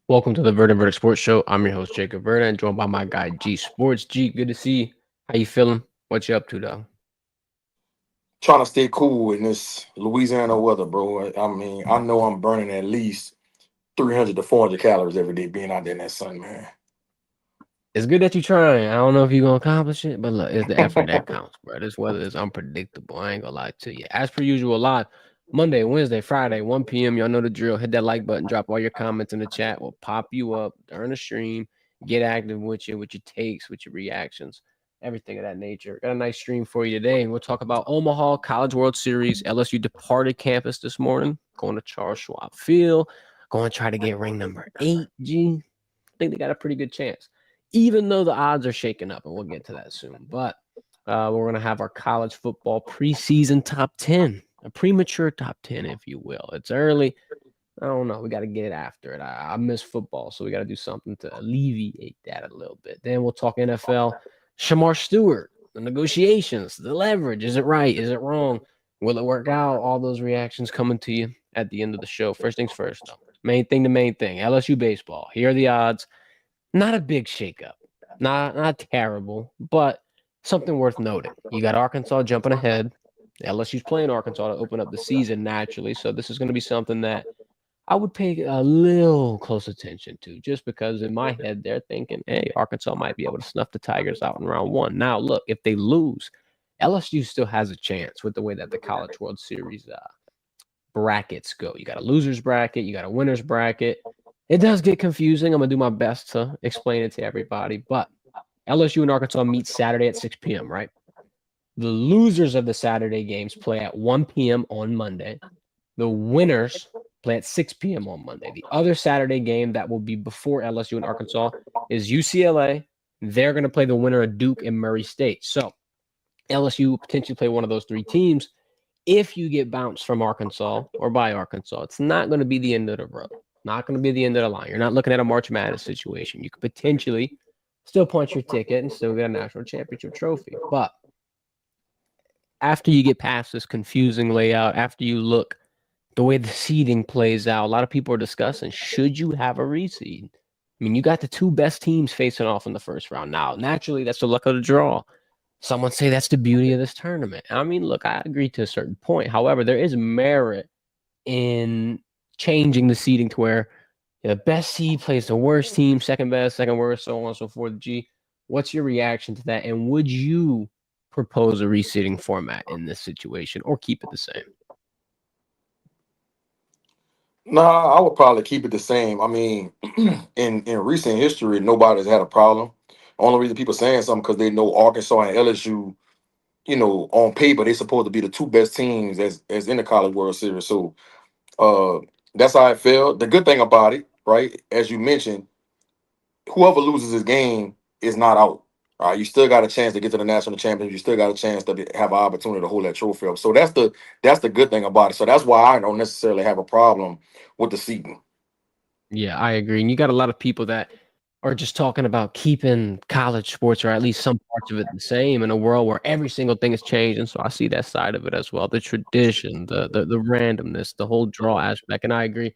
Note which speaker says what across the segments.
Speaker 1: Welcome to the Verdin Verdict Sports Show. I'm your host, Jacob Verdin, joined by my guy, G-Sportz. G, good to see you. How you feeling? What you up to, though?
Speaker 2: Trying to stay cool in this Louisiana weather, bro. I mean, I know I'm burning at least 300 to 400 calories every day being out there in that sun, man.
Speaker 1: It's good that you're trying. I don't know if you're going to accomplish it, but look, it's the effort that counts, bro. This weather is unpredictable. I ain't going to lie to you. As per usual, live Monday, Wednesday, Friday, 1 p.m. Y'all know the drill. Hit that like button, drop all your comments in the chat. We'll pop you up during the stream. Get active with your takes, with your reactions, everything of that nature. Got a nice stream for you today. And we'll talk about Omaha College World Series. LSU departed campus this morning, going to Charles Schwab Field, going to try to get ring number 8, G. I think they got a pretty good chance, even though the odds are shaking up, and we'll get to that soon. But we're going to have our college football preseason top 10, a premature top 10, if you will. It's early. I don't know. We got to get after it. I miss football, so we got to do something to alleviate that a little bit. Then we'll talk NFL. Shamar Stewart, the negotiations, the leverage. Is it right? Is it wrong? Will it work out? All those reactions coming to you at the end of the show. First things first, though. Main thing. LSU baseball. Here are the odds. Not a big shakeup. Not terrible, but something worth noting. You got Arkansas jumping ahead. LSU's playing Arkansas to open up the season naturally, so this is going to be something that I would pay a little close attention to, just because in my head they're thinking, hey, Arkansas might be able to snuff the Tigers out in round one. Now, look, if they lose, LSU still has a chance with the way that the College World Series brackets go. You got a loser's bracket, you got a winner's bracket. It does get confusing. I'm going to do my best to explain it to everybody, but LSU and Arkansas meet Saturday at 6 p.m., right? The losers of the Saturday games play at 1 p.m. on Monday. The winners play at 6 p.m. on Monday. The other Saturday game that will be before LSU and Arkansas is UCLA. They're going to play the winner of Duke and Murray State. So LSU will potentially play one of those three teams. If you get bounced from Arkansas or by Arkansas, it's not going to be the end of the road. Not going to be the end of the line. You're not looking at a March Madness situation. You could potentially still punch your ticket and still get a national championship trophy. But after you get past this confusing layout, after you look the way the seeding plays out, a lot of people are discussing, should you have a reseed? I mean, you got the two best teams facing off in the first round. Now, naturally, that's the luck of the draw. Some say that's the beauty of this tournament. I mean, look, I agree to a certain point. However, there is merit in changing the seeding to where the best seed plays the worst team, second best, second worst, so on and so forth. G, what's your reaction to that? And would you propose a reseeding format in this situation or keep it the same?
Speaker 2: Nah, I would probably keep it the same. I mean, in recent history, nobody's had a problem. Only reason people saying something because they know Arkansas and LSU, on paper, they're supposed to be the two best teams as in the College World Series. So uh that's how I feel. The good thing about it, right, as you mentioned, whoever loses this game is not out. All right, you still got a chance to get to the national championship. You still got a chance to have an opportunity to hold that trophy up. So that's the good thing about it. So that's why I don't necessarily have a problem with the seating.
Speaker 1: Yeah, I agree. And you got a lot of people that are just talking about keeping college sports, or at least some parts of it, the same in a world where every single thing is changing. So I see that side of it as well. The tradition, the randomness, the whole draw aspect. And I agree.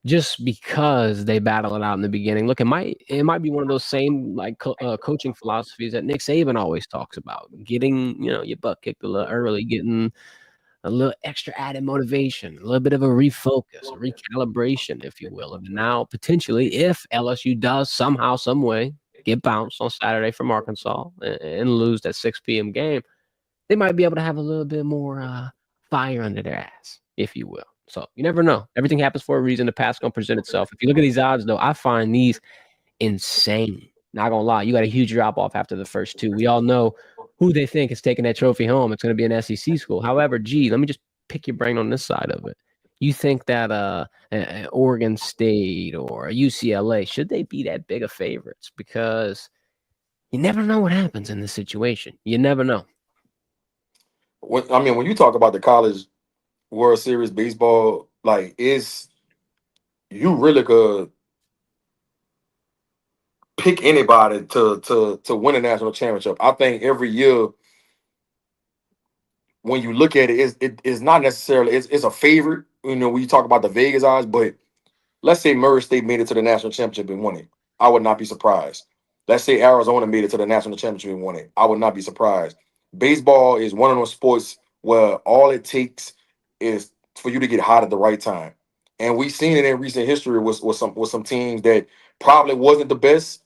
Speaker 1: Just because they battle it out in the beginning. Look, it might be one of those same like coaching philosophies that Nick Saban always talks about. Getting, your butt kicked a little early, getting a little extra added motivation, a little bit of a refocus, a recalibration, if you will. And now, potentially, if LSU does somehow, some way get bounced on Saturday from Arkansas and lose that 6 p.m. game, they might be able to have a little bit more fire under their ass, if you will. So you never know. Everything happens for a reason. The past gonna present itself. If you look at these odds, though, I find these insane. Not gonna lie, you got a huge drop off after the first two. We all know who they think is taking that trophy home. It's gonna be an SEC school. However, G, let me just pick your brain on this side of it. You think that Oregon State or UCLA, should they be that big of favorites? Because you never know what happens in this situation. You never know.
Speaker 2: When you talk about the College World Series baseball, like it's you really could pick anybody to win a national championship. I think every year when you look at it, it's not necessarily it's a favorite. When you talk about the Vegas odds, but let's say Murray State made it to the national championship and won it. I would not be surprised. Let's say Arizona made it to the national championship and won it. I would not be surprised. Baseball is one of those sports where all it takes is for you to get hot at the right time. And we've seen it in recent history with some teams that probably wasn't the best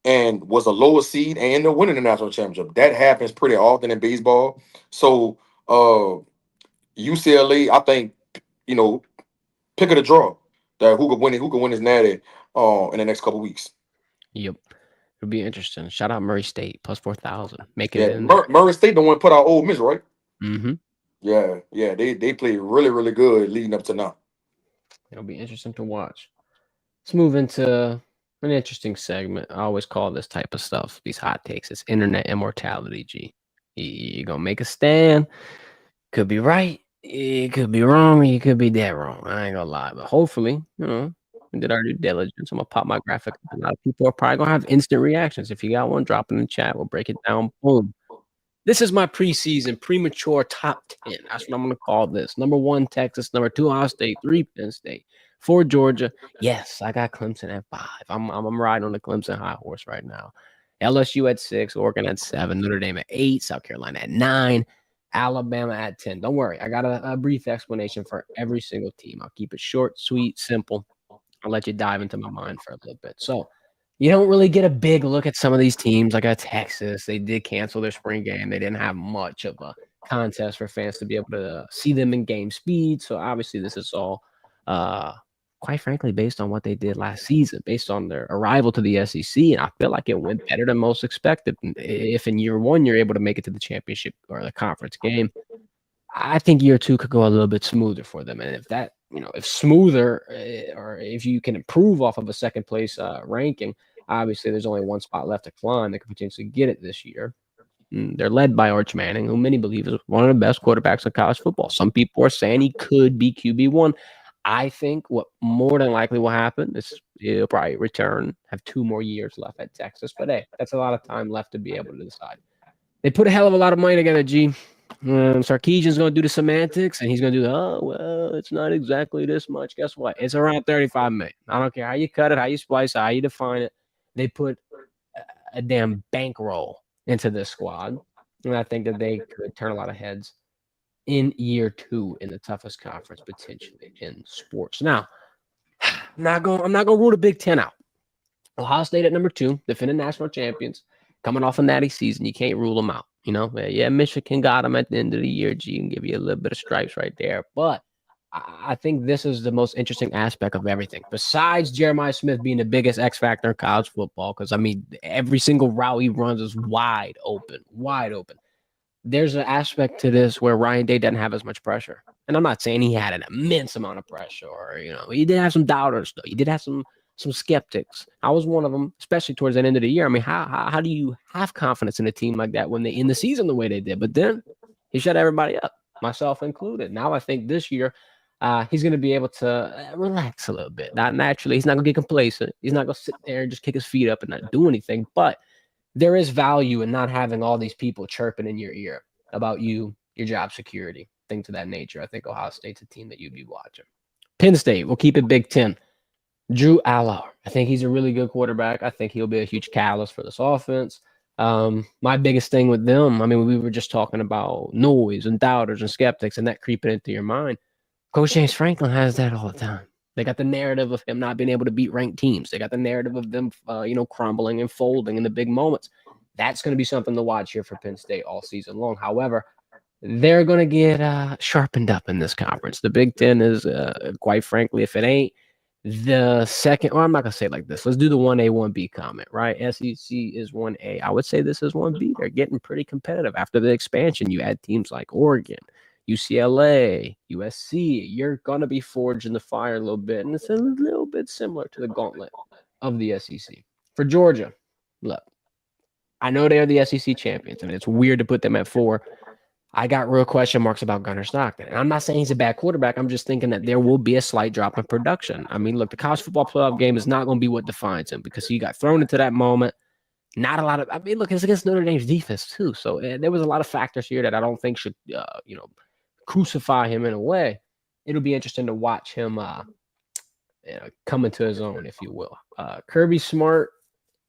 Speaker 2: and was a lower seed and ended up winning the national championship. That happens pretty often in baseball. So UCLA, I think, you know, pick of the draw. That who could win his natty in the next couple weeks.
Speaker 1: Yep. It'll be interesting. Shout out Murray State plus 4,000. Making
Speaker 2: Yeah,
Speaker 1: it in there.
Speaker 2: Murray State the one put out Ole Miss, right?
Speaker 1: Mm-hmm.
Speaker 2: Yeah, they played really, really good leading up to now.
Speaker 1: It'll be interesting to watch. Let's move into an interesting segment. I always call this type of stuff, these hot takes, it's internet immortality, G. You're going to make a stand. Could be right. It could be wrong. You could be dead wrong. I ain't going to lie. But hopefully, we did our due diligence. I'm going to pop my graphic up. A lot of people are probably going to have instant reactions. If you got one, drop it in the chat. We'll break it down. Boom. This is my preseason premature top 10. That's what I'm going to call this. Number 1, Texas. Number 2, Ohio State. 3, Penn State. 4, Georgia. Yes, I got Clemson at 5. I'm riding on the Clemson high horse right now. LSU at 6. Oregon at 7. Notre Dame at 8. South Carolina at 9. Alabama at 10. Don't worry. I got a brief explanation for every single team. I'll keep it short, sweet, simple. I'll let you dive into my mind for a little bit. So, you don't really get a big look at some of these teams like a Texas. They did cancel their spring game. They didn't have much of a contest for fans to be able to see them in game speed. So obviously this is all, quite frankly, based on what they did last season, based on their arrival to the SEC. And I feel like it went better than most expected. If in year 1 you're able to make it to the championship or the conference game, I think year 2 could go a little bit smoother for them. And if that, if smoother or if you can improve off of a second place ranking, obviously there's only one spot left to climb. They could potentially get it this year. They're led by Arch Manning, who many believe is one of the best quarterbacks in college football. Some people are saying he could be QB1. I think what more than likely will happen is he'll probably return, have 2 more years left at Texas. But hey, that's a lot of time left to be able to decide. They put a hell of a lot of money together, G. Sarkisian's going to do the semantics, and he's going to do it's not exactly this much. Guess what? It's around 35 million. I don't care how you cut it, how you splice it, how you define it. They put a damn bankroll into this squad, and I think that they could turn a lot of heads in year 2 in the toughest conference potentially in sports. Now, I'm not going to rule the Big Ten out. Ohio State at number 2, defending national champions, coming off a natty season. You can't rule them out. Yeah, Michigan got them at the end of the year. G can give you a little bit of stripes right there. But I think this is the most interesting aspect of everything. Besides Jeremiah Smith being the biggest X factor in college football, because, every single route he runs is wide open. There's an aspect to this where Ryan Day doesn't have as much pressure. And I'm not saying he had an immense amount of pressure or, he did have some doubters, though. He did have some skeptics. I was one of them, especially towards the end of the year. How do you have confidence in a team like that when they end the season the way they did? But then he shut everybody up, myself included. Now I think this year he's going to be able to relax a little bit. Not naturally. He's not going to get complacent. He's not going to sit there and just kick his feet up and not do anything. But there is value in not having all these people chirping in your ear about you, your job security, things of that nature. I think Ohio State's a team that you'd be watching. Penn State, we'll keep it Big Ten. Drew Allard. I think he's a really good quarterback. I think he'll be a huge catalyst for this offense. My biggest thing with them, we were just talking about noise and doubters and skeptics and that creeping into your mind. Coach James Franklin has that all the time. They got the narrative of him not being able to beat ranked teams. They got the narrative of them, crumbling and folding in the big moments. That's going to be something to watch here for Penn State all season long. However, they're going to get sharpened up in this conference. The Big Ten is, quite frankly, if it ain't the second, or I'm not going to say it like this. Let's do the 1A, 1B comment, right? SEC is 1A. I would say this is 1B. They're getting pretty competitive. After the expansion, you add teams like Oregon, UCLA, USC. You're going to be forged in the fire a little bit, and it's a little bit similar to the gauntlet of the SEC. For Georgia, look, I know they're the SEC champions, and it's weird to put them at 4. I got real question marks about Gunnar Stockton. And I'm not saying he's a bad quarterback. I'm just thinking that there will be a slight drop in production. Look, the college football playoff game is not going to be what defines him because he got thrown into that moment. Not a lot of – look, it's against Notre Dame's defense too. So there was a lot of factors here that I don't think should, crucify him in a way. It'll be interesting to watch him coming to his own, if you will. Kirby Smart,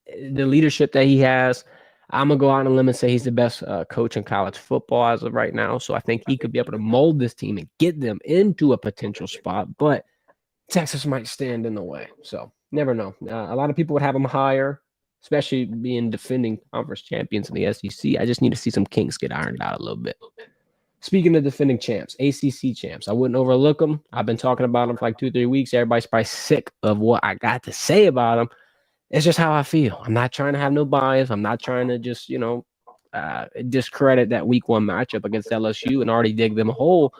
Speaker 1: the leadership that he has, I'm gonna go out on a limb and say he's the best coach in college football as of right now. So I think he could be able to mold this team and get them into a potential spot. But Texas might stand in the way. So never know. A lot of people would have them higher, especially being defending conference champions in the SEC. I just need to see some kinks get ironed out a little bit. Speaking of defending champs, ACC champs, I wouldn't overlook them. I've been talking about them for like 2-3 weeks. Everybody's probably sick of what I got to say about them. It's just how I feel. I'm not trying to have no bias. I'm not trying to just, discredit that week 1 matchup against LSU and already dig them a hole.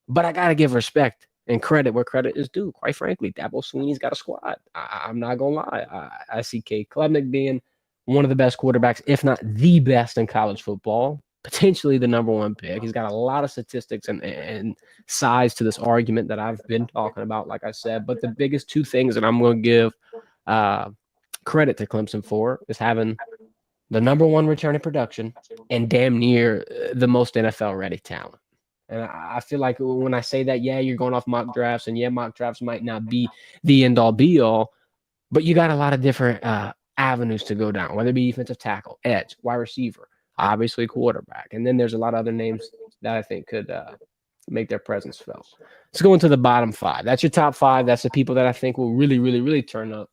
Speaker 1: But I got to give respect and credit where credit is due. Quite frankly, Dabo Swinney's got a squad. I'm not going to lie. I see Cade Klubnik being one of the best quarterbacks, if not the best in college football, potentially the number 1 pick. He's got a lot of statistics and size to this argument that I've been talking about, like I said. But the biggest 2 things that I'm going to give credit to Clemson for is having the number 1 return in production and damn near the most NFL-ready talent. And I feel like when I say that, yeah, you're going off mock drafts, and yeah, mock drafts might not be the end-all, be-all, but you got a lot of different avenues to go down, whether it be defensive tackle, edge, wide receiver, obviously quarterback. And then there's a lot of other names that I think could make their presence felt. Let's go into the bottom 5. That's your top 5. That's the people that I think will really, really, really turn up.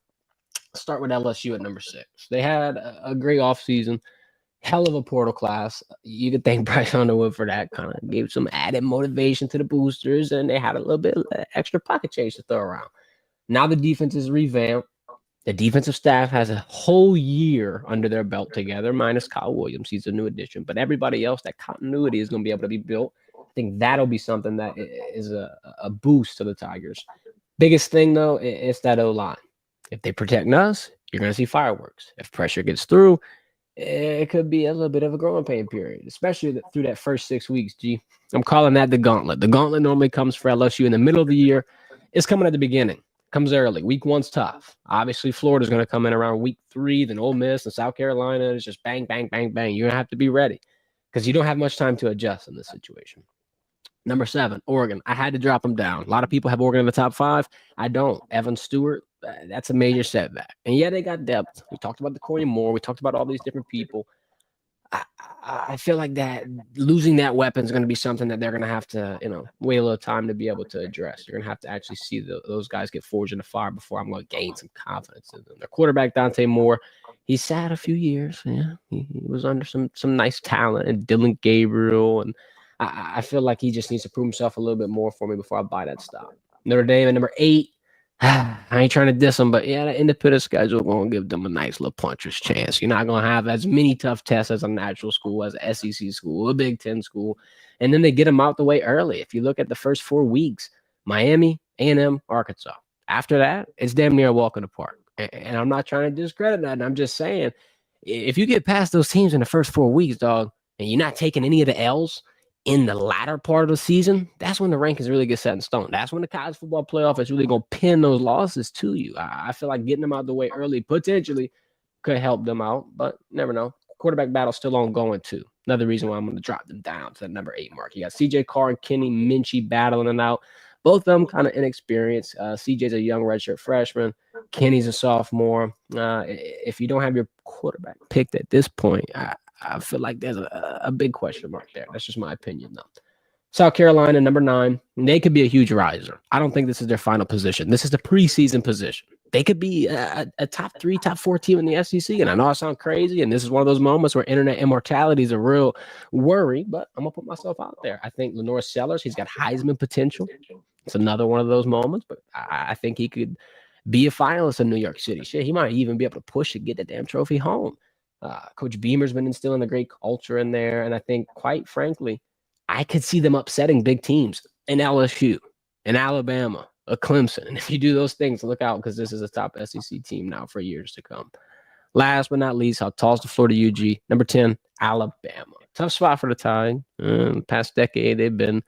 Speaker 1: Start with LSU at number 6. They had a great offseason. Hell of a portal class. You could thank Bryce Underwood for that. Kind of gave some added motivation to the boosters, and they had a little bit of extra pocket change to throw around. Now the defense is revamped. The defensive staff has a whole year under their belt together, minus Kyle Williams. He's a new addition. But everybody else, that continuity is going to be able to be built. I think that'll be something that is a boost to the Tigers. Biggest thing, though, is that O-line. If they protect us, you're going to see fireworks. If pressure gets through, it could be a little bit of a growing pain period, especially through that first 6 weeks, G. I'm calling that the gauntlet. The gauntlet normally comes for LSU in the middle of the year. It's coming at the beginning. Comes early. Week 1's tough. Obviously, Florida's going to come in around week 3, then Ole Miss and South Carolina. It's just bang, bang, bang, bang. You're going to have to be ready because you don't have much time to adjust in this situation. Number 7, Oregon. I had to drop them down. A lot of people have Oregon in the top 5. I don't. Evan Stewart, that's a major setback. And yeah, they got depth. We talked about the Corey Moore. We talked about all these different people. I feel like that losing that weapon is going to be something that they're going to have to, wait a little time to be able to address. You're going to have to actually see those guys get forged in the fire before I'm going to gain some confidence in them. Their quarterback, Dante Moore, he sat a few years. Yeah, he was under some nice talent, and Dylan Gabriel, and I feel like he just needs to prove himself a little bit more for me before I buy that stock. Notre Dame at number 8. I ain't trying to diss them, but yeah, the independent schedule going to give them a nice little puncher's chance. You're not going to have as many tough tests as a natural school, as an SEC school, a Big Ten school, and then they get them out the way early. If you look at the first 4 weeks, Miami, A&M, Arkansas. After that, it's damn near a walk in the park. And I'm not trying to discredit that. I'm just saying, if you get past those teams in the first 4 weeks, dog, and you're not taking any of the L's in the latter part of the season, that's when the rankings really get set in stone. That's when the college football playoff is really going to pin those losses to you. I feel like getting them out the way early potentially could help them out, but never know. Quarterback battle still ongoing too. Another reason why I'm going to drop them down to that number 8 mark. You got CJ Carr and Kenny Minchie battling it out. Both of them kind of inexperienced. CJ's a young redshirt freshman. Kenny's a sophomore. If you don't have your quarterback picked at this point, I feel like there's a big question mark there. That's just my opinion, though. South Carolina, number 9. They could be a huge riser. I don't think this is their final position. This is the preseason position. They could be a top 3, top 4 team in the SEC. And I know I sound crazy, and this is one of those moments where internet immortality is a real worry, but I'm going to put myself out there. I think Lenore Sellers, he's got Heisman potential. It's another one of those moments, but I think he could be a finalist in New York City. Shit, he might even be able to push and get the damn trophy home. Coach Beamer's been instilling a great culture in there, and I think, quite frankly, I could see them upsetting big teams in LSU, in Alabama, a Clemson. And if you do those things, look out, because this is a top SEC team now for years to come. Last but not least, how tall's the Florida UG? Number 10, Alabama. Tough spot for the Tide. Past decade, they've been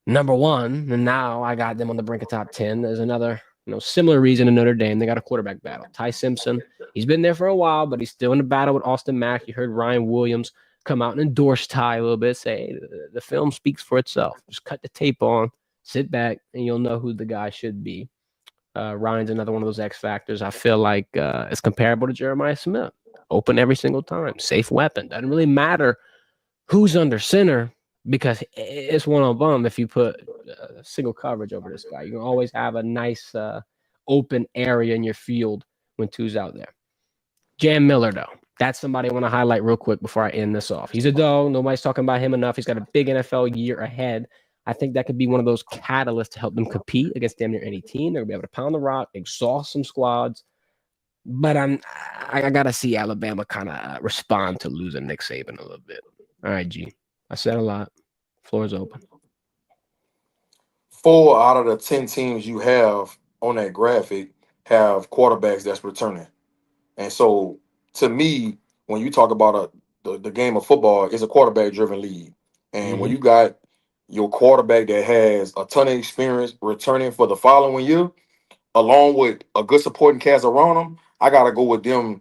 Speaker 1: number 1, and now I got them on the brink of top 10. There's another similar reason to Notre Dame. They got a quarterback battle. Ty Simpson, he's been there for a while, but he's still in the battle with Austin Mack. You heard Ryan Williams come out and endorse Ty a little bit, say, hey, the film speaks for itself. Just cut the tape on, sit back, and you'll know who the guy should be. Ryan's another one of those X factors. I feel like it's comparable to Jeremiah Smith. Open every single time. Safe weapon. Doesn't really matter who's under center because it's one on one. If you put single coverage over this guy, you can always have a nice open area in your field when two's out there. Jam Miller, though, that's somebody I want to highlight real quick before I end this off. He's a dog. Nobody's talking about him enough. He's got a big NFL year ahead. I think that could be one of those catalysts to help them compete against damn near any team. They're gonna be able to pound the rock, exhaust some squads. But I gotta see Alabama kind of respond to losing Nick Saban a little bit. All right, G. I said a lot. Floor is open.
Speaker 2: 4 out of the 10 teams you have on that graphic have quarterbacks that's returning. And so, to me, when you talk about the game of football, it's a quarterback driven league. And when
Speaker 1: Mm-hmm.
Speaker 2: you got your quarterback that has a ton of experience returning for the following year, along with a good supporting cast around them, I gotta go with them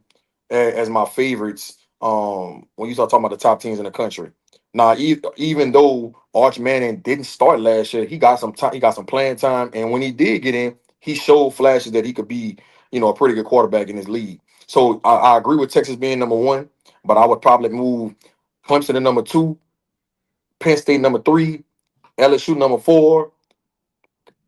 Speaker 2: as my favorites. When you start talking about the top teams in the country, now even though Arch Manning didn't start last year, he got some time, he got some playing time, and when he did get in, he showed flashes that he could be, a pretty good quarterback in this league. So I agree with Texas being number one, but I would probably move Clemson to number two, Penn State number three, LSU number four,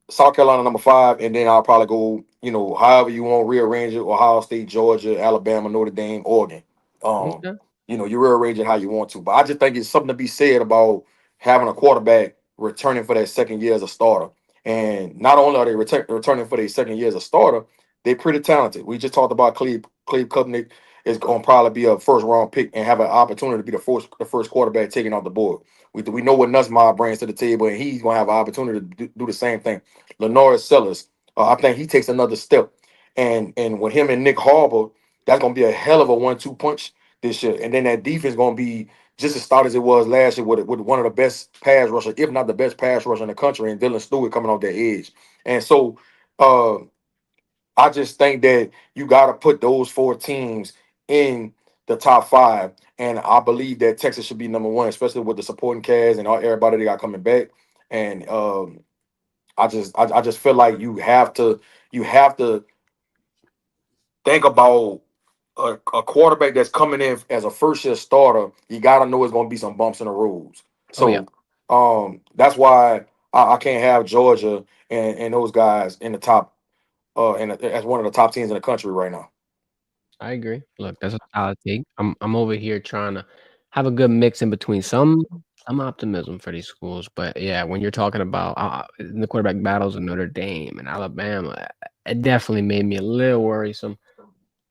Speaker 2: South Carolina number five, and then I'll probably go, however you want, rearrange it: Ohio State, Georgia, Alabama, Notre Dame, Oregon. Um,
Speaker 1: Okay.
Speaker 2: you rearrange it how you want to. But I just think it's something to be said about having a quarterback returning for that second year as a starter. And not only are they returning for their second year as a starter, they're pretty talented. We just talked about Cleve Kupnik is going to probably be a first round pick and have an opportunity to be the first quarterback taken off the board. We know what Nussmeier brings to the table, and he's going to have an opportunity to do the same thing. Lenoris Sellers, I think he takes another step. And with him and Nick Harbaugh, that's going to be a hell of a 1-2 punch this year. And then that defense going to be just as stout as it was last year with one of the best pass rushers, if not the best pass rusher in the country, and Dylan Stewart coming off that edge. And so uh, I just think that you got to put those four teams in the top five. And I believe that Texas should be number one, especially with the supporting cast and everybody they got coming back. And I just feel like you have to think about a quarterback that's coming in as a first year starter. You got to know it's going to be some bumps in the roads.
Speaker 1: Oh yeah,
Speaker 2: So that's why I can't have Georgia and those guys in the top and as one of the top teams in the country right now.
Speaker 1: I agree. Look, that's a solid take. I'm over here trying to have a good mix in between some optimism for these schools, but yeah, when you're talking about the quarterback battles in Notre Dame and Alabama, it definitely made me a little worrisome.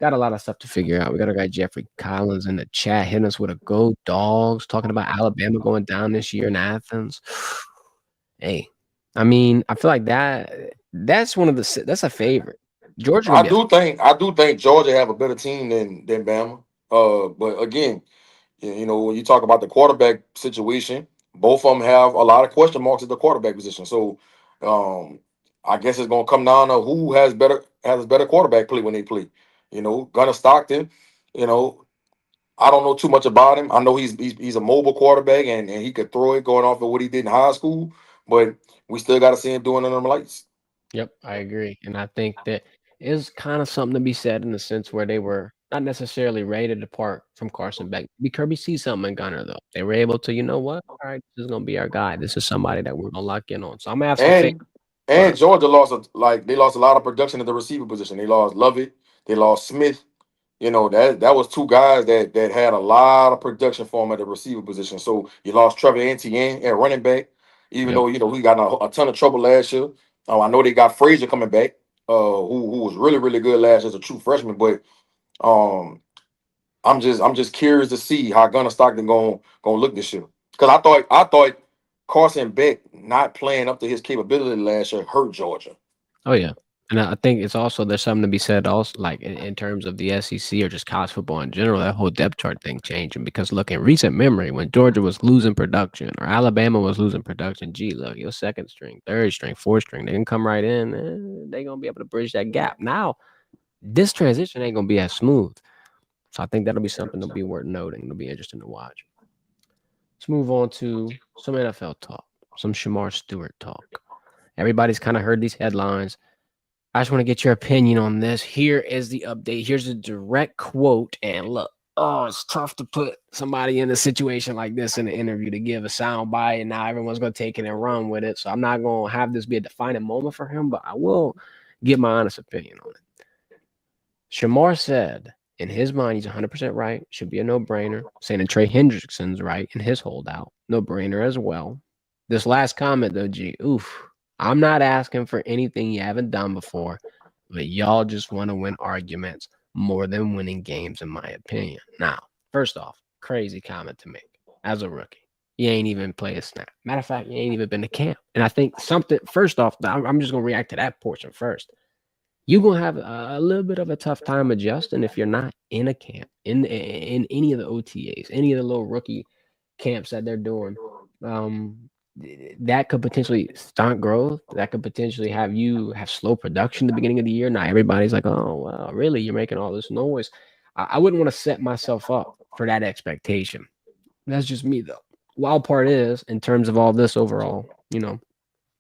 Speaker 1: Got a lot of stuff to figure out. We got our guy Jeffrey Collins in the chat hitting us with a go dogs, talking about Alabama going down this year in Athens. Hey, I mean, I feel like that's one of that's a favorite. Georgia gonna
Speaker 2: I
Speaker 1: be a
Speaker 2: do think I do think Georgia have a better team than Bama. But again, when you talk about the quarterback situation, both of them have a lot of question marks at the quarterback position. So, um, I guess it's gonna come down to who has better quarterback play when they play. Gunnar Stockton. You know, I don't know too much about him. I know he's a mobile quarterback and he could throw it going off of what he did in high school, but we still got to see him doing it on the lights.
Speaker 1: Yep, I agree, and I think that is kind of something to be said in the sense where they were not necessarily ready to depart from Carson Beck. Maybe Kirby sees something in Gunner though. They were able to, you know what? All right, this is gonna be our guy. This is somebody that we're gonna lock in on. So I'm gonna have some faith.
Speaker 2: And
Speaker 1: But
Speaker 2: and Georgia lost a lot of production at the receiver position. They lost Lovett, they lost Smith. That was two guys that had a lot of production for him at the receiver position. So you lost Trevor Etienne at running back, even
Speaker 1: yep,
Speaker 2: though he got in a ton of trouble last year. I know they got Frazier coming back, who was really really good last year as a true freshman. But um, I'm just curious to see how Gunnar Stockton gonna look this year. Because I thought Carson Beck not playing up to his capability last year hurt Georgia.
Speaker 1: oh yeah, and I think it's also there's something to be said also like in terms of the SEC or just college football in general. That whole depth chart thing changing because look in recent memory when Georgia was losing production or Alabama was losing production. Gee, look, your second string, third string, fourth string, they can come right in. They gonna be able to bridge that gap. Now this transition ain't gonna be as smooth. So I think that'll be something that'll be worth noting. It'll be interesting to watch. Let's move on to some NFL talk, some Shamar Stewart talk. Everybody's kind of heard these headlines. I just want to get your opinion on this. Here is the update. Here's a direct quote. And look, oh, it's tough to put somebody in a situation like this in an interview to give a sound bite, and now everyone's going to take it and run with it. So I'm not going to have this be a defining moment for him, but I will give my honest opinion on it. Shamar said, in his mind, he's 100% right. Should be a no-brainer. Saying that Trey Hendrickson's right in his holdout. No-brainer as well. This last comment, though, G, oof. I'm not asking for anything you haven't done before, but y'all just want to win arguments more than winning games, in my opinion. Now, first off, crazy comment to make as a rookie. You ain't even play a snap. Matter of fact, you ain't even been to camp. And I think something, first off, I'm just going to react to that portion first. You're gonna have a little bit of a tough time adjusting if you're not in a camp, in any of the OTAs, any of the little rookie camps that they're doing. That could potentially stunt growth. That could potentially have you have slow production at the beginning of the year. Now everybody's like, "Oh, wow, really? You're making all this noise." I wouldn't want to set myself up for that expectation. That's just me, though. Wild part is, in terms of all this overall,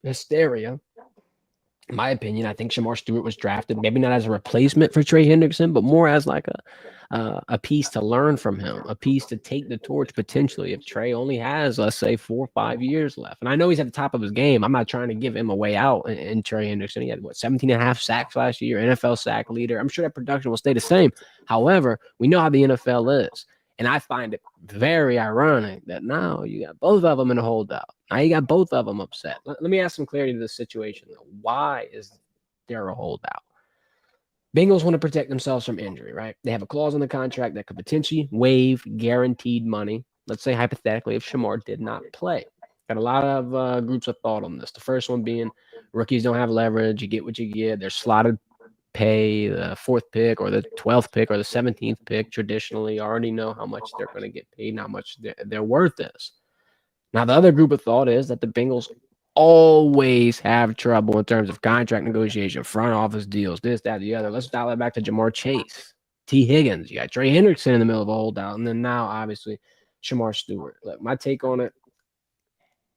Speaker 1: hysteria, in my opinion, I think Shamar Stewart was drafted maybe not as a replacement for Trey Hendrickson, but more as like a piece to learn from him, a piece to take the torch potentially if Trey only has, let's say, 4 or 5 years left. And I know he's at the top of his game. I'm not trying to give him a way out in Trey Hendrickson. He had, 17 and a half sacks last year, NFL sack leader. I'm sure that production will stay the same. However, we know how the NFL is. And I find it very ironic that now you got both of them in a holdout. Now you got both of them upset. Let me ask some clarity to this situation, though. Why is there a holdout? Bengals want to protect themselves from injury, right? They have a clause in the contract that could potentially waive guaranteed money. Let's say hypothetically if Shamar did not play. Got a lot of groups of thought on this. The first one being rookies don't have leverage. You get what you get. They're slotted pay, the fourth pick or the 12th pick or the 17th pick traditionally already know how much they're going to get paid and how much their worth is. Now, the other group of thought is that the Bengals always have trouble in terms of contract negotiation, front office deals, this, that, the other. Let's dial it back to Jamar Chase, T. Higgins. You got Trey Hendrickson in the middle of a holdout, and then now, obviously, Shamar Stewart. Look, my take on it,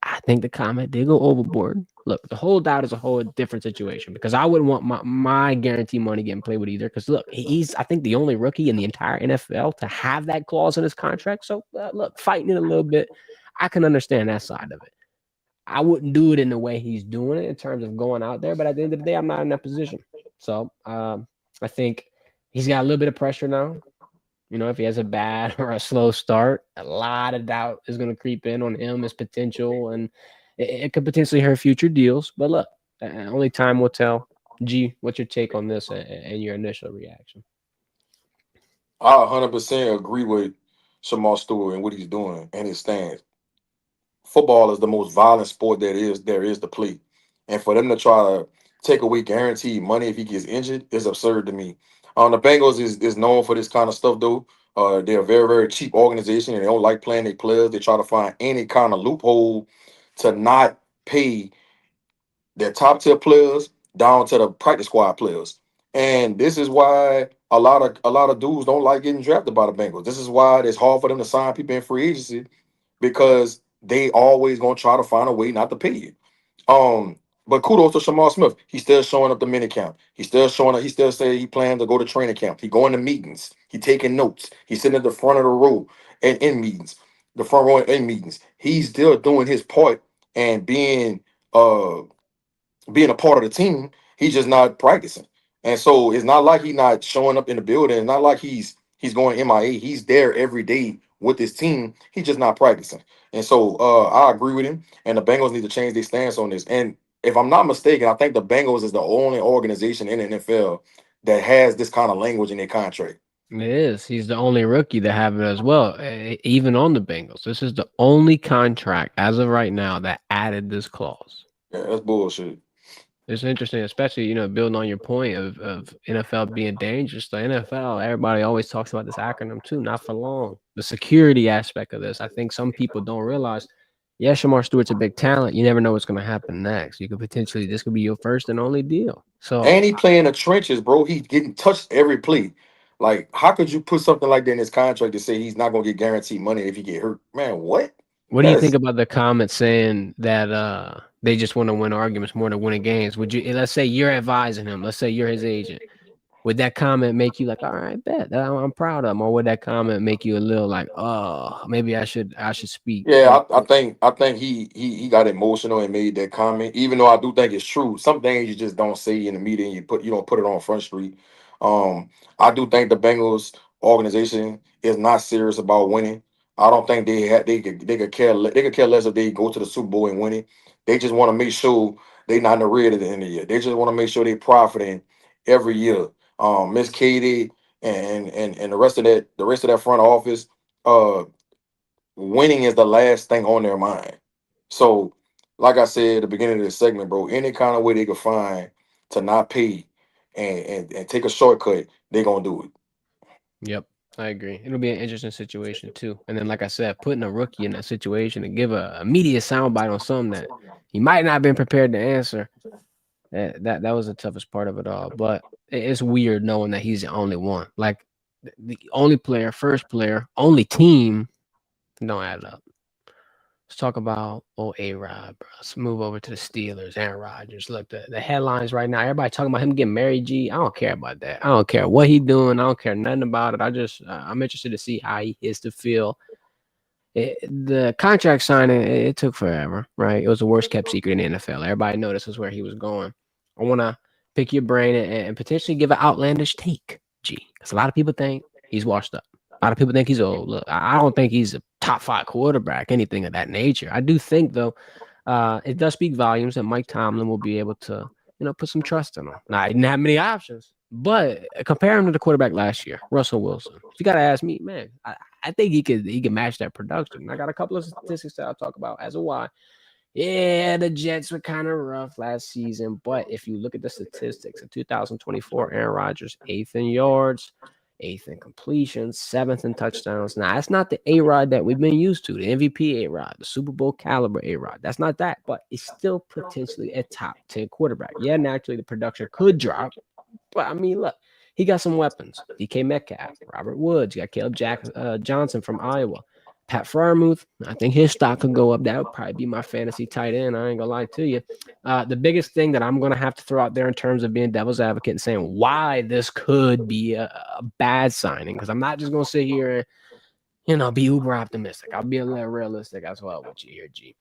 Speaker 1: I think the comment did go overboard. Look, the holdout is a whole different situation because I wouldn't want my guarantee money getting played with either. Because look, he's I think the only rookie in the entire NFL to have that clause in his contract. So look, fighting it a little bit, I can understand that side of it. I wouldn't do it in the way he's doing it in terms of going out there, but at the end of the day, I'm not in that position. So I think he's got a little bit of pressure now. If he has a bad or a slow start, a lot of doubt is going to creep in on him, his potential, and it could potentially hurt future deals. But look, only time will tell. G, what's your take on this and your initial reaction?
Speaker 2: I 100% agree with Shamar Stewart and what he's doing and his stance. Football is the most violent sport there is to play, and for them to try to take away guaranteed money if he gets injured is absurd to me. The Bengals is known for this kind of stuff though. They're a very very cheap organization and they don't like playing their players. They try to find any kind of loophole to not pay their top tier players down to the practice squad players. And this is why a lot of dudes don't like getting drafted by the Bengals. This is why it's hard for them to sign people in free agency because they always gonna try to find a way not to pay you. Um, but kudos to Shamar Smith. He's still showing up the mini camp. He's still showing up. He still say he plans to go to training camp. He going to meetings. He taking notes. He's sitting at the front of the row and in meetings, the front row in meetings. He's still doing his part and being a part of the team. He's just not practicing. And so it's not like he's not showing up in the building. It's not like he's going MIA. He's there every day with his team. He's just not practicing. And so I agree with him. And the Bengals need to change their stance on this. And if I'm not mistaken, I think the Bengals is the only organization in the NFL that has this kind of language in their contract.
Speaker 1: It is. He's the only rookie to have it as well, even on the Bengals. This is the only contract as of right now that added this clause.
Speaker 2: Yeah, that's bullshit.
Speaker 1: It's interesting, especially, building on your point of NFL being dangerous. The NFL, everybody always talks about this acronym too, not for long. The security aspect of this, I think some people don't realize, yeah, Shamar Stewart's a big talent. You never know what's going to happen next. This could be your first and only deal. So,
Speaker 2: And he playing the trenches, bro. He's getting touched every play. Like, how could you put something like that in his contract to say he's not gonna get guaranteed money if he get hurt? Man, what?
Speaker 1: what do you think
Speaker 2: That's
Speaker 1: about the comment saying that They just want to win arguments more than winning games. Would you? Let's say you're advising him. Let's say you're his agent. Would that comment make you like, all right, bet I'm proud of him, or would that comment make you a little like, oh, maybe I should speak?
Speaker 2: Yeah, I think he got emotional and made that comment. Even though I do think it's true, some things you just don't say in the media and you don't put it on Front Street. Um, I do think the Bengals organization is not serious about winning. I don't think they could care less if they go to the Super Bowl and win it. They just want to make sure they not in the red at the end of the year. They just want to make sure they profiting every year. Miss Katie and the rest of that front office. Winning is the last thing on their mind. So, like I said at the beginning of this segment, bro, any kind of way they could find to not pay and take a shortcut, they gonna do it.
Speaker 1: Yep, I agree. It'll be an interesting situation too. And then, like I said, putting a rookie in that situation to give a media soundbite on something that he might not have been prepared to answer. That was the toughest part of it all. But it's weird knowing that he's the only one. Like the only player, first player, only team. Don't add up. Let's talk about old A Rod, bro. Let's move over to the Steelers. Aaron Rodgers. Look, the headlines right now. Everybody talking about him getting married. G. I don't care about that. I don't care what he doing. I don't care nothing about it. I'm interested to see how he is to feel. The contract signing it took forever, right? It was the worst kept secret in the NFL. Everybody knew this was where he was going. I want to pick your brain and potentially give an outlandish take, G, because a lot of people think he's washed up. A lot of people think he's old. Look, I don't think he's a top 5 quarterback, anything of that nature. I do think though, it does speak volumes that Mike Tomlin will be able to, put some trust in him. Now, he didn't have many options, but compare him to the quarterback last year, Russell Wilson. If you got to ask me, man, I think he could match that production. I got a couple of statistics that I'll talk about as a why. Yeah, the Jets were kind of rough last season, but if you look at the statistics in 2024, Aaron Rodgers eighth in yards, eighth in completions, seventh in touchdowns. Now that's not the A Rod that we've been used to, the MVP A Rod, the Super Bowl caliber A Rod. That's not that, but it's still potentially a top 10 quarterback. Yeah, naturally the production could drop, but I mean, look, he got some weapons. DK Metcalf, Robert Woods, you got Johnson from Iowa. Pat Fryermuth, I think his stock could go up. That would probably be my fantasy tight end. I ain't gonna lie to you. The biggest thing that I'm gonna have to throw out there in terms of being devil's advocate and saying why this could be a bad signing, because I'm not just gonna sit here and be uber optimistic. I'll be a little realistic as well with you here, G.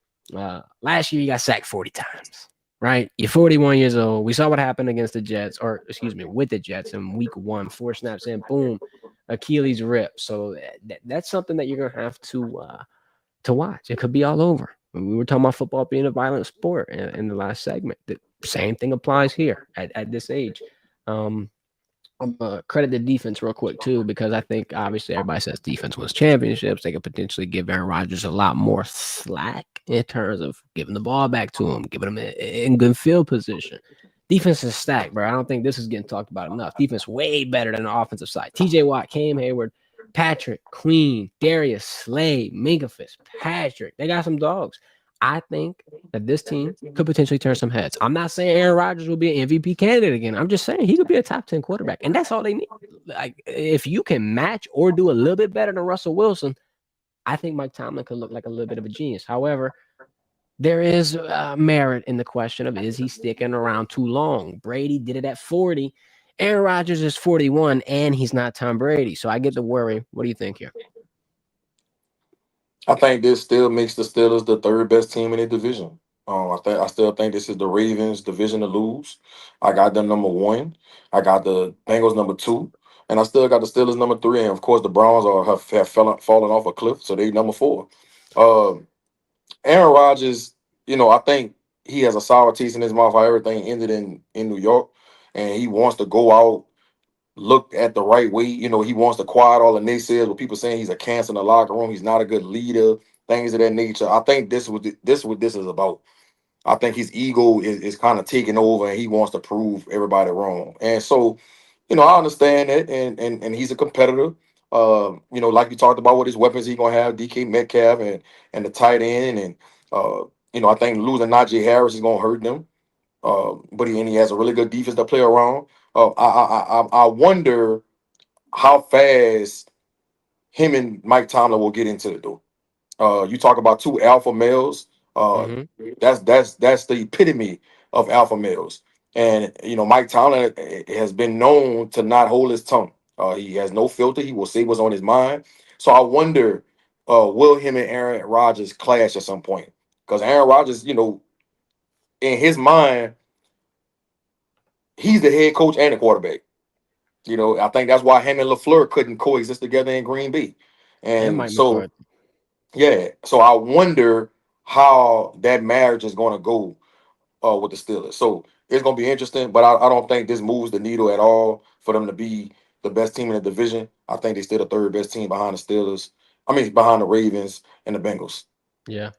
Speaker 1: Last year you got sacked 40 times, right? You're 41 years old. We saw what happened against the Jets, or excuse me, with the Jets in week 1, 4 snaps in, boom, Achilles rip. So that's something that you're gonna have to watch. It could be all over. We were talking about football being a violent sport in the last segment. The same thing applies here at this age. Um, I'm gonna credit the defense real quick too, because I think obviously everybody says defense wins championships. They could potentially give Aaron Rodgers a lot more slack in terms of giving the ball back to him, giving him in good field position. Defense is stacked, bro. I don't think this is getting talked about enough. Defense way better than the offensive side. TJ Watt, Cam Hayward, Patrick, Queen, Darius, Slade, Minka Fitzpatrick. They got some dogs. I think that this team could potentially turn some heads. I'm not saying Aaron Rodgers will be an MVP candidate again. I'm just saying he could be a top 10 quarterback. And that's all they need. Like, if you can match or do a little bit better than Russell Wilson, I think Mike Tomlin could look like a little bit of a genius. However, there is merit in the question of, is he sticking around too long? Brady did it at 40. Aaron Rodgers is 41, and he's not Tom Brady. So I get the worry. What do you think here?
Speaker 2: I think this still makes the Steelers the third best team in the division. I still think this is the Ravens division to lose. I got them number 1. I got the Bengals number 2, and I still got the Steelers number 3. And of course, the Browns have fallen off a cliff, so they number 4. Uh, Aaron Rodgers, I think he has a sour taste in his mouth how everything ended in New York, and he wants to go out, look at the right way. He wants to quiet all the naysayers with people saying he's a cancer in the locker room. He's not a good leader, things of that nature. I think what this is about. I think his ego is kind of taking over, and he wants to prove everybody wrong. And so, I understand that, and he's a competitor. Like you talked about, what his weapons he gonna have, DK Metcalf and the tight end, and I think losing Najee Harris is gonna hurt them. But he has a really good defense to play around. I wonder how fast him and Mike Tomlin will get into it though. You talk about two alpha males. Uh,
Speaker 1: Mm-hmm.
Speaker 2: that's the epitome of alpha males. And Mike Tomlin has been known to not hold his tongue. He has no filter. He will say what's on his mind. So I wonder, will him and Aaron Rodgers clash at some point? Because Aaron Rodgers, in his mind, he's the head coach and the quarterback. I think that's why him and LaFleur couldn't coexist together in Green Bay.
Speaker 1: And
Speaker 2: And
Speaker 1: Mike
Speaker 2: so,
Speaker 1: McCarthy.
Speaker 2: yeah, so I wonder how that marriage is going to go with the Steelers. So it's going to be interesting, but I don't think this moves the needle at all for them to be the best team in the division. I think they're still the third best team behind the Steelers. I mean, behind the Ravens and the Bengals.
Speaker 1: Yeah.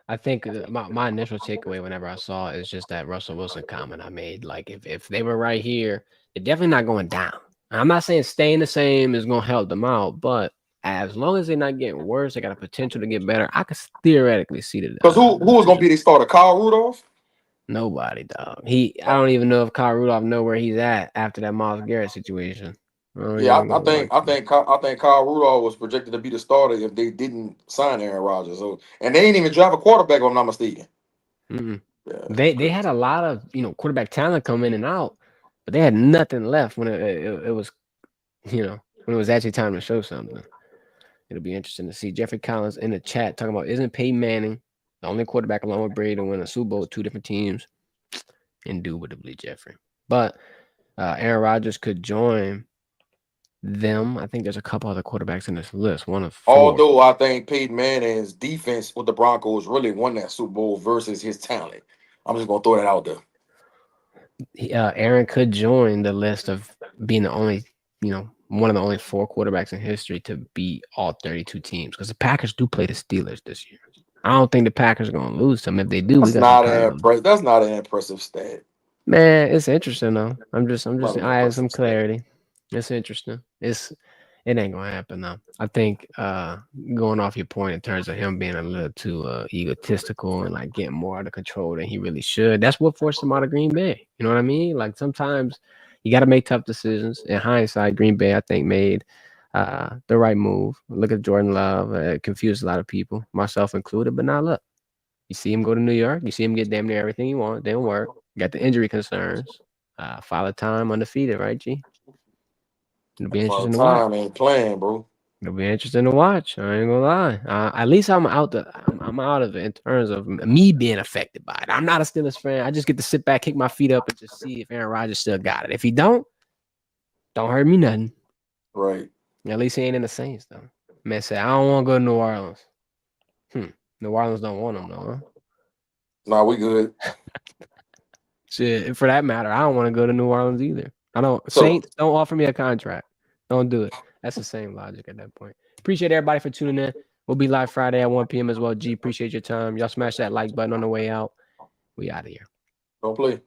Speaker 1: I think my initial takeaway whenever I saw it is just that Russell Wilson comment I made. Like if they were right here, they're definitely not going down. I'm not saying staying the same is gonna help them out, but as long as they're not getting worse, they got a potential to get better. I could theoretically see
Speaker 2: Because who
Speaker 1: the
Speaker 2: was going to
Speaker 1: division.
Speaker 2: be the starter? Kyle Rudolph?
Speaker 1: Nobody, dog. I don't even know if Kyle Rudolph know where he's at after that Myles Garrett situation. I don't
Speaker 2: Yeah,
Speaker 1: even
Speaker 2: I
Speaker 1: gonna lie
Speaker 2: think I
Speaker 1: to you.
Speaker 2: think I think Kyle Rudolph was projected to be the starter if they didn't sign Aaron Rodgers. So, and they ain't even draft a quarterback, if I'm not mistaken.
Speaker 1: Mm-mm.
Speaker 2: Yeah,
Speaker 1: They
Speaker 2: crazy.
Speaker 1: had a lot of quarterback talent come in and out, but they had nothing left when it was when it was actually time to show something. It'll be interesting to see. Jeffrey Collins in the chat talking about isn't Peyton Manning the only quarterback along with Brady to win a Super Bowl with two different teams? Indubitably, Jeffrey. But Aaron Rodgers could join them. I think there's a couple other quarterbacks in this list. One of four.
Speaker 2: Although I think Peyton Manning's defense with the Broncos really won that Super Bowl versus his talent. I'm just gonna throw that out there.
Speaker 1: Aaron could join the list of being the only, one of the only four quarterbacks in history to beat all 32 teams because the Packers do play the Steelers this year. I don't think the Packers are going to lose to them. If they do, we got some problems.
Speaker 2: That's not an impressive stat.
Speaker 1: Man, it's interesting though.
Speaker 2: Not an
Speaker 1: I had some
Speaker 2: impressive stat.
Speaker 1: clarity. It's interesting. It ain't gonna happen though. I think going off your point in terms of him being a little too egotistical and like getting more out of control than he really should. That's what forced him out of Green Bay. You know what I mean? Like sometimes you got to make tough decisions. In hindsight, Green Bay I think made the right move. Look at Jordan Love. It confused a lot of people, myself included. But now look, you see him go to New York. You see him get damn near everything he wants. Didn't work. Got the injury concerns. Father time undefeated, right, G? It'll be
Speaker 2: Well,
Speaker 1: interesting to watch.
Speaker 2: time ain't playing, bro.
Speaker 1: It'll be interesting to watch. I ain't gonna lie. At least I'm out of it in terms of me being affected by it. I'm not a Steelers fan. I just get to sit back, kick my feet up, and just see if Aaron Rodgers still got it. If he don't hurt me nothing.
Speaker 2: Right.
Speaker 1: At least he ain't in the Saints though. Man said I don't want to go to New Orleans. New Orleans don't want him though. Huh?
Speaker 2: Nah, we good.
Speaker 1: Shit, for that matter, I don't want to go to New Orleans either. I don't.
Speaker 2: So
Speaker 1: Saints don't offer me a contract. Don't do it. That's the same logic at that point. Appreciate everybody for tuning in. We'll be live Friday at 1 p.m. as well. G, appreciate your time. Y'all smash that like button on the way out. We out of here.
Speaker 2: don't play.